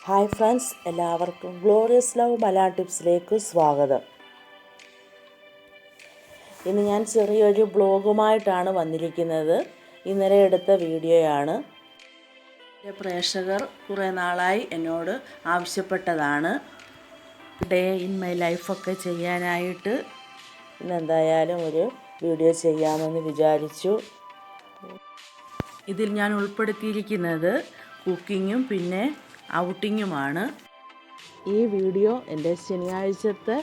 Hi friends, എല്ലാവർക്കും glorious love Malayalam ടിപ്സിലേക്ക് സ്വാഗതം. ഇന്ന് ഞാൻ ചെറിയൊരു ബ്ലോഗുമായിട്ടാണ് വന്നിരിക്കുന്നത്. ഇന്നലെ എടുത്ത വീഡിയോയാണ്. എൻ്റെ പ്രേക്ഷകർ കുറേ നാളായി എന്നോട് ആവശ്യപ്പെട്ടതാണ് ഡേ ഇൻ മൈ ലൈഫൊക്കെ ചെയ്യാനായിട്ട്. ഇന്നെന്തായാലും ഒരു വീഡിയോ ചെയ്യാമെന്ന് വിചാരിച്ചു. ഇതിൽ ഞാൻ ഉൾപ്പെടുത്തിയിരിക്കുന്നത് കുക്കിങ്ങും പിന്നെ ഔട്ടിങ്ങുമാണ്. ഈ വീഡിയോ എൻ്റെ ശനിയാഴ്ചത്തെ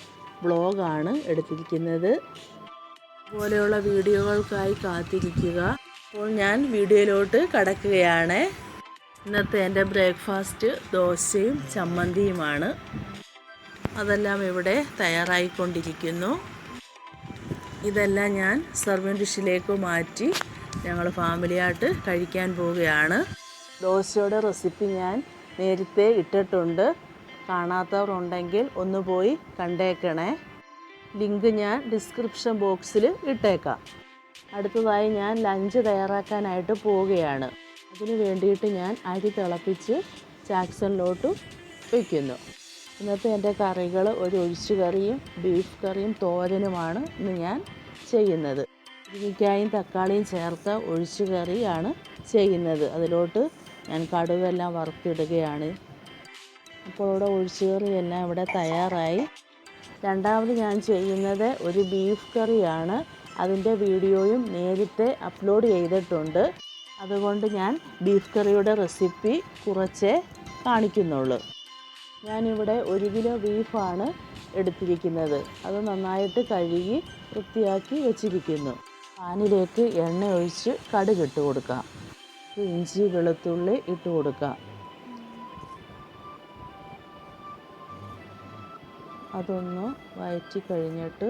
വ്ളോഗാണ് എടുത്തിരിക്കുന്നത്. ഇതുപോലെയുള്ള വീഡിയോകൾക്കായി കാത്തിരിക്കുക. അപ്പോൾ ഞാൻ വീഡിയോയിലോട്ട് കടക്കുകയാണ്. ഇന്നത്തെ എൻ്റെ ബ്രേക്ക്ഫാസ്റ്റ് ദോശയും ചമ്മന്തിയുമാണ്. അതെല്ലാം ഇവിടെ തയ്യാറായിക്കൊണ്ടിരിക്കുന്നു. ഇതെല്ലാം ഞാൻ സർവിങ് ഡിഷിലേക്ക് മാറ്റി ഞങ്ങൾ ഫാമിലിയായിട്ട് കഴിക്കാൻ പോവുകയാണ്. ദോശയുടെ റെസിപ്പി ഞാൻ നേരത്തെ ഇട്ടിട്ടുണ്ട്. കാണാത്തവർ ഉണ്ടെങ്കിൽ ഒന്ന് പോയി കണ്ടേക്കണേ. ലിങ്ക് ഞാൻ ഡിസ്ക്രിപ്ഷൻ ബോക്സിൽ ഇട്ടേക്കാം. അടുത്തതായി ഞാൻ ലഞ്ച് തയ്യാറാക്കാനായിട്ട് പോവുകയാണ്. അതിന് വേണ്ടിയിട്ട് ഞാൻ അരി തിളപ്പിച്ച് ചാക്സണിലോട്ട് വയ്ക്കുന്നു. ഇന്നത്തെ എൻ്റെ കറികൾ ഒരു ഒഴിച്ചുകറിയും ബീഫ് കറിയും തോരനുമാണ് ഇന്ന് ഞാൻ ചെയ്യുന്നത്. മുരിങ്ങയ്ക്കായും തക്കാളിയും ചേർത്ത ഒഴിച്ചുകറിയാണ് ചെയ്യുന്നത്. അതിലോട്ട് ഞാൻ കടുകെല്ലാം വറുത്തിടുകയാണ്. അപ്പോൾ ഇവിടെ ഒഴിച്ചുകറിയെല്ലാം ഇവിടെ തയ്യാറായി. രണ്ടാമത് ഞാൻ ചെയ്യുന്നത് ഒരു ബീഫ് കറിയാണ്. അതിൻ്റെ വീഡിയോയും നേരത്തെ അപ്ലോഡ് ചെയ്തിട്ടുണ്ട്. അതുകൊണ്ട് ഞാൻ ബീഫ് കറിയുടെ റെസിപ്പി കുറച്ചേ കാണിക്കുന്നുള്ളൂ. ഞാനിവിടെ 1 കിലോ ബീഫാണ് എടുത്തിരിക്കുന്നത്. അത് നന്നായിട്ട് കഴുകി വൃത്തിയാക്കി വെച്ചിരിക്കുന്നു. പാനിലേക്ക് എണ്ണ ഒഴിച്ച് കടുക് ഇട്ട് കൊടുക്കാം. ഇഞ്ചി വെളുത്തുള്ളി ഇട്ട് കൊടുക്കാം. അതൊന്ന് വഴറ്റി കഴിഞ്ഞിട്ട്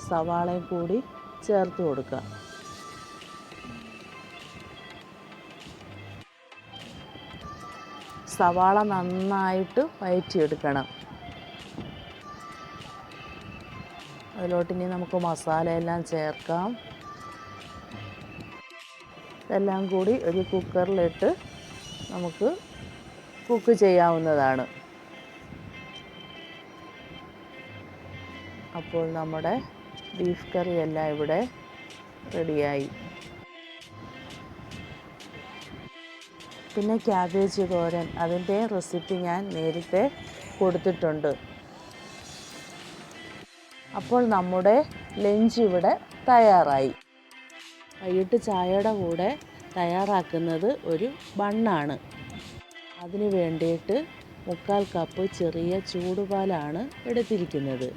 സവാളയും കൂടി ചേർത്ത് കൊടുക്കാം. സവാള നന്നായിട്ട് വഴറ്റിയെടുക്കണം. അതിലോട്ട് ഇനി നമുക്ക് മസാലയെല്ലാം ചേർക്കാം. ഇതെല്ലാം കൂടി ഒരു കുക്കറിലിട്ട് നമുക്ക് കുക്ക് ചെയ്യാവുന്നതാണ്. അപ്പോൾ നമ്മുടെ ബീഫ് കറിയെല്ലാം ഇവിടെ റെഡിയായി. പിന്നെ ക്യാബേജ് തോരൻ, അതിൻ്റെ റെസിപ്പി ഞാൻ നേരത്തെ കൊടുത്തിട്ടുണ്ട്. അപ്പോൾ നമ്മുടെ ലഞ്ച് ഇവിടെ തയ്യാറായി. വൈകിട്ട് ചായയുടെ കൂടെ തയ്യാറാക്കുന്നത് ഒരു ബണ്ണാണ്. അതിന് വേണ്ടിയിട്ട് 3/4 കപ്പ് ചെറിയ ചൂടുപാലാണ് എടുത്തിരിക്കുന്നത്.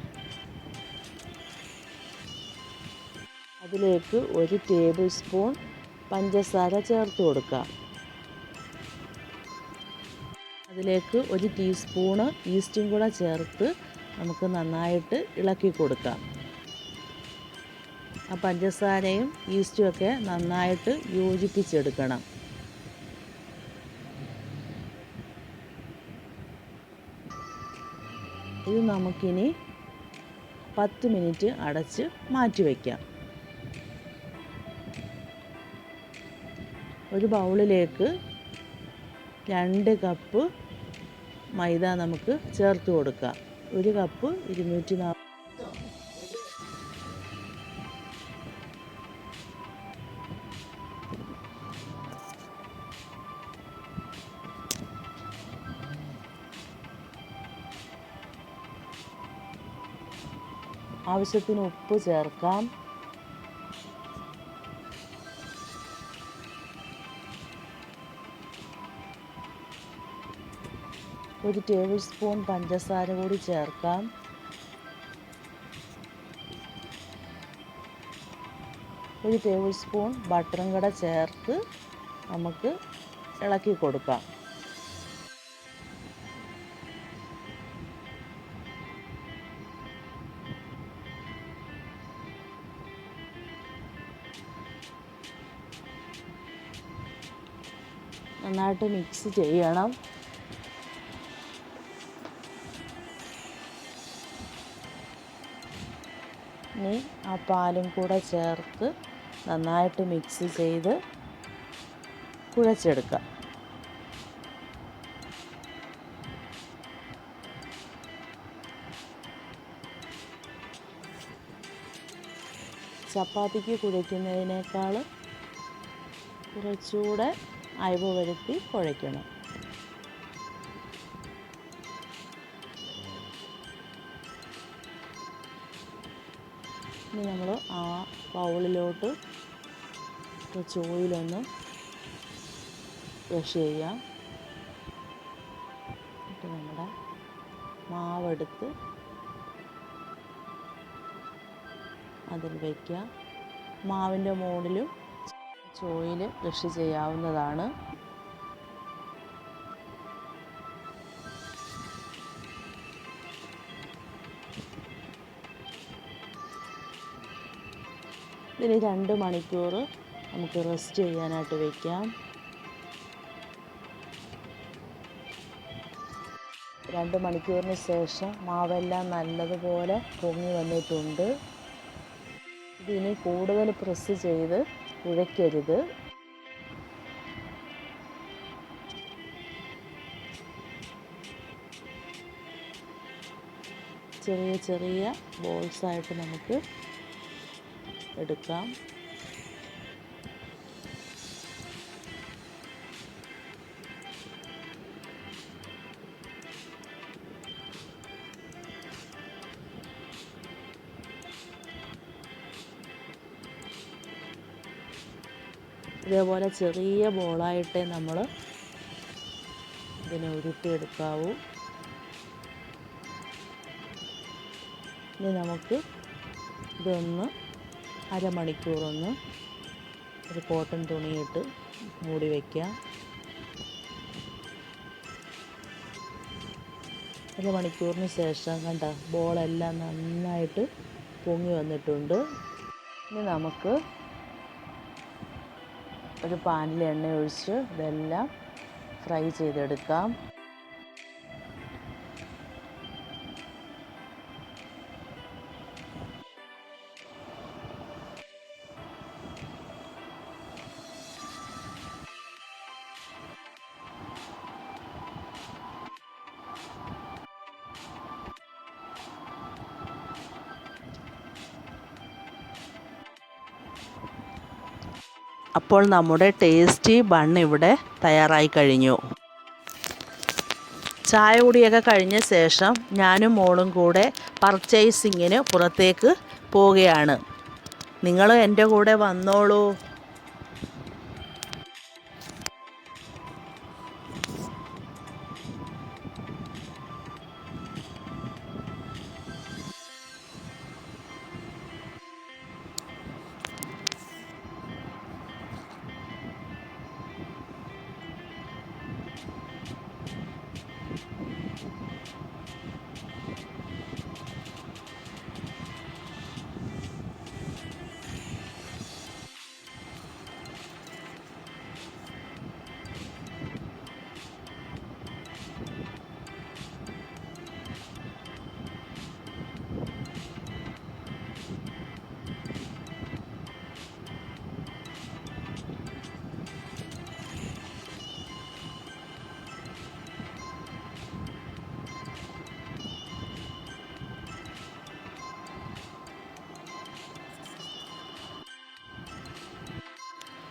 അതിലേക്ക് 1 ടേബിൾ സ്പൂൺ പഞ്ചസാര ചേർത്ത് കൊടുക്കാം. അതിലേക്ക് 1 ടീസ്പൂണ് ഈസ്റ്റും കൂടെ ചേർത്ത് നമുക്ക് നന്നായിട്ട് ഇളക്കി കൊടുക്കാം. ആ പഞ്ചസാരയും ഈസ്റ്റും ഒക്കെ നന്നായിട്ട് യോജിപ്പിച്ചെടുക്കണം. ഇത് നമുക്കിനി 10 മിനിറ്റ് അടച്ച് മാറ്റി വയ്ക്കാം. ഒരു ബൗളിലേക്ക് 2 കപ്പ് മൈദ നമുക്ക് ചേർത്ത് കൊടുക്കാം. 1 കപ്പ് 240 ആവശ്യത്തിന് ഉപ്പ് ചേർക്കാം. ഒരു ടേബിൾ സ്പൂൺ പഞ്ചസാര കൂടി ചേർക്കാം. ഒരു ടേബിൾ സ്പൂൺ ബട്ടറും കൂടെ ചേർത്ത് നമുക്ക് ഇളക്കി കൊടുക്കാം. നന്നായിട്ട് മിക്സ് ചെയ്യണം. ഇനി ആ പാലും കൂടെ ചേർത്ത് നന്നായിട്ട് മിക്സ് ചെയ്ത് കുഴച്ചെടുക്കുക. ചപ്പാത്തിക്ക് കുഴയ്ക്കുന്നതിനേക്കാൾ കുറച്ചുകൂടെ അയവ് വരുത്തി കുഴയ്ക്കണം. ഇനി നമ്മൾ ആ ബൗളിലോട്ട് കുറച്ച് ഓയിലൊന്ന് ബ്രഷ് ചെയ്യാം. എന്നിട്ട് നമ്മുടെ മാവെടുത്ത് അതിൽ വയ്ക്കാം. മാവിൻ്റെ മുകളിലും ഓയിൽ ബ്രഷ് ചെയ്യാവുന്നതാണ്. ഇതിന് 2 മണിക്കൂർ നമുക്ക് റെസ്റ്റ് ചെയ്യാനായിട്ട് വയ്ക്കാം. 2 മണിക്കൂറിന് ശേഷം മാവെല്ലാം നല്ലതുപോലെ പൊങ്ങി വന്നിട്ടുണ്ട്. ഇതിനി കൂടുതൽ പ്രസ് ചെയ്ത് കുഴയ്ക്കരുത്. ചെറിയ ചെറിയ ബോൾസായിട്ട് നമുക്ക് എടുക്കാം. ഇതേപോലെ ചെറിയ ബോളായിട്ടേ നമ്മൾ ഇതിനെ ഉരുട്ടിയെടുക്കാവൂ. ഇനി നമുക്ക് ഇതൊന്ന് അരമണിക്കൂറൊന്ന് ഒരു കോട്ടൺ തുണിയിട്ട് മൂടി വയ്ക്കാം. 1 മണിക്കൂറിന് ശേഷം കണ്ട ബോളെല്ലാം നന്നായിട്ട് പൊങ്ങി വന്നിട്ടുണ്ട്. ഇനി നമുക്ക് ഒരു പാനിൽ എണ്ണ ഒഴിച്ച് ഇതെല്ലാം ഫ്രൈ ചെയ്തെടുക്കാം. അപ്പോൾ നമ്മുടെ ടേസ്റ്റി ബൺ ഇവിടെ തയ്യാറായി കഴിഞ്ഞു. ചായ കുടിയൊക്കെ കഴിഞ്ഞ ശേഷം ഞാനും മോളും കൂടെ പർച്ചേസിങ്ങിന് പുറത്തേക്ക് പോവുകയാണ്. നിങ്ങൾ എൻ്റെ കൂടെ വന്നോളൂ.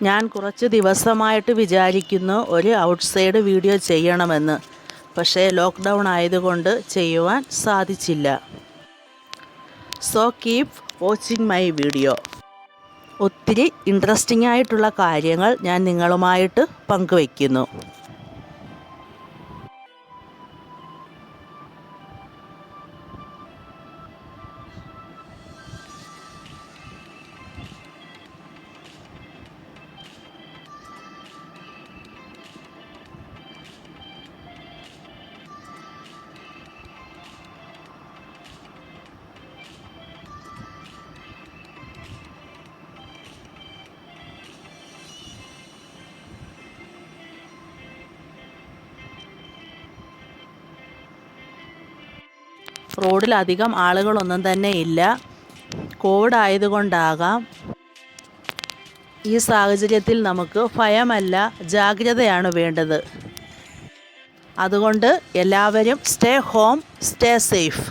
ഞാൻ കുറച്ച് ദിവസമായിട്ട് വിചാരിക്കുന്നു ഒരു ഔട്ട്സൈഡ് വീഡിയോ ചെയ്യണമെന്ന്. പക്ഷേ ലോക്ക്ഡൗൺ ആയതുകൊണ്ട് ചെയ്യുവാൻ സാധിച്ചില്ല. So keep watching my video. ഒത്തിരി ഇൻട്രസ്റ്റിംഗ് ആയിട്ടുള്ള കാര്യങ്ങൾ ഞാൻ നിങ്ങളുമായിട്ട് പങ്കുവയ്ക്കുന്നു. റോഡിലധികം ആളുകളൊന്നും തന്നെ ഇല്ല. കോവിഡ് ആയതുകൊണ്ടാകാം ഈ സാഹചര്യത്തിൽ നമുക്ക് ഭയമല്ല, ജാഗ്രതയാണ് വേണ്ടത്. അതുകൊണ്ട് എല്ലാവരും സ്റ്റേ ഹോം, സ്റ്റേ സേഫ്.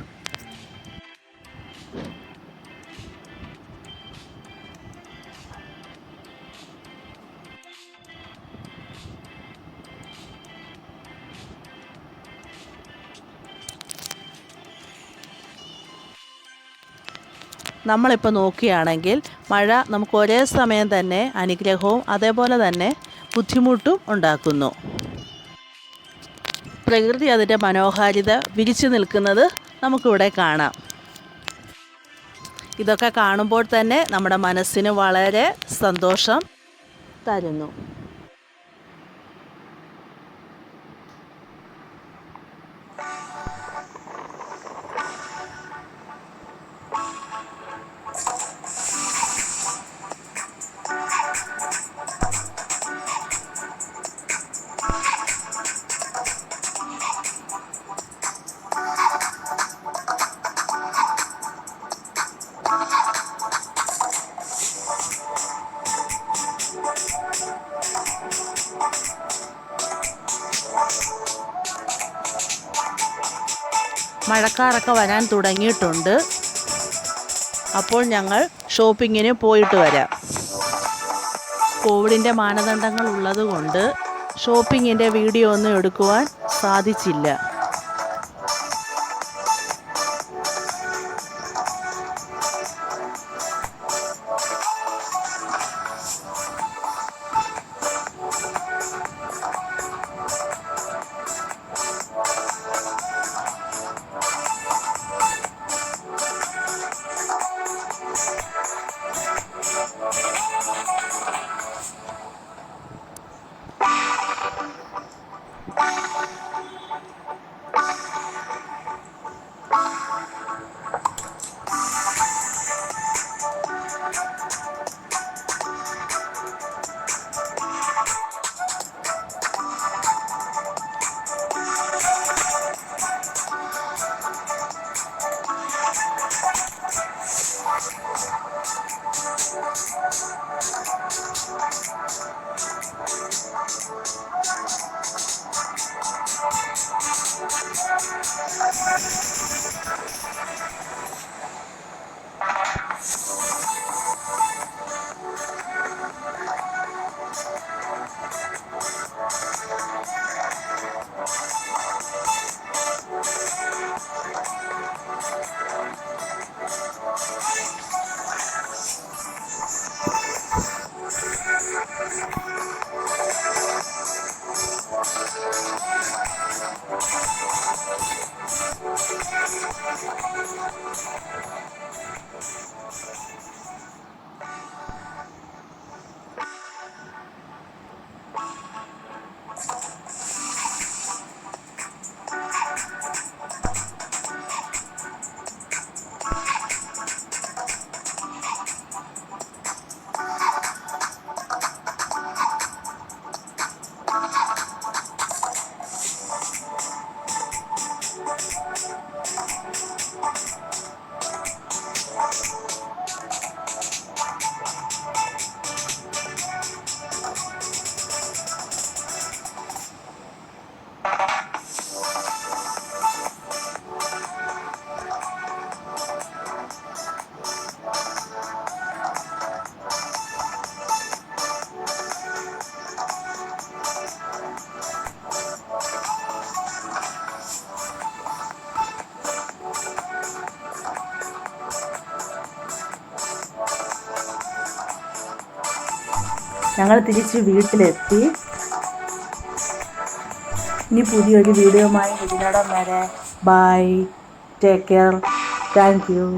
നമ്മളിപ്പോൾ നോക്കുകയാണെങ്കിൽ മഴ നമുക്ക് ഒരേ സമയം തന്നെ അനുഗ്രഹവും അതേപോലെ തന്നെ ബുദ്ധിമുട്ടും ഉണ്ടാക്കുന്നു. പ്രകൃതി അതിൻ്റെ മനോഹാരിത വിരിച്ചു നിൽക്കുന്നത് നമുക്കിവിടെ കാണാം. ഇതൊക്കെ കാണുമ്പോൾ തന്നെ നമ്മുടെ മനസ്സിന് വളരെ സന്തോഷം തരുന്നു. മഴക്കാറൊക്കെ വരാൻ തുടങ്ങിയിട്ടുണ്ട്. അപ്പോൾ ഞങ്ങൾ ഷോപ്പിങ്ങിന് പോയിട്ട് വരാം. കോവിഡിൻ്റെ മാനദണ്ഡങ്ങൾ ഉള്ളതുകൊണ്ട് ഷോപ്പിങ്ങിൻ്റെ വീഡിയോ ഒന്നും എടുക്കുവാൻ സാധിച്ചില്ല. ഞങ്ങൾ തിരിച്ച് വീട്ടിലെത്തി. ഇനി പുതിയൊരു വീഡിയോയുമായി ഇതിനോടം വരെ. Bye, take care, thank U.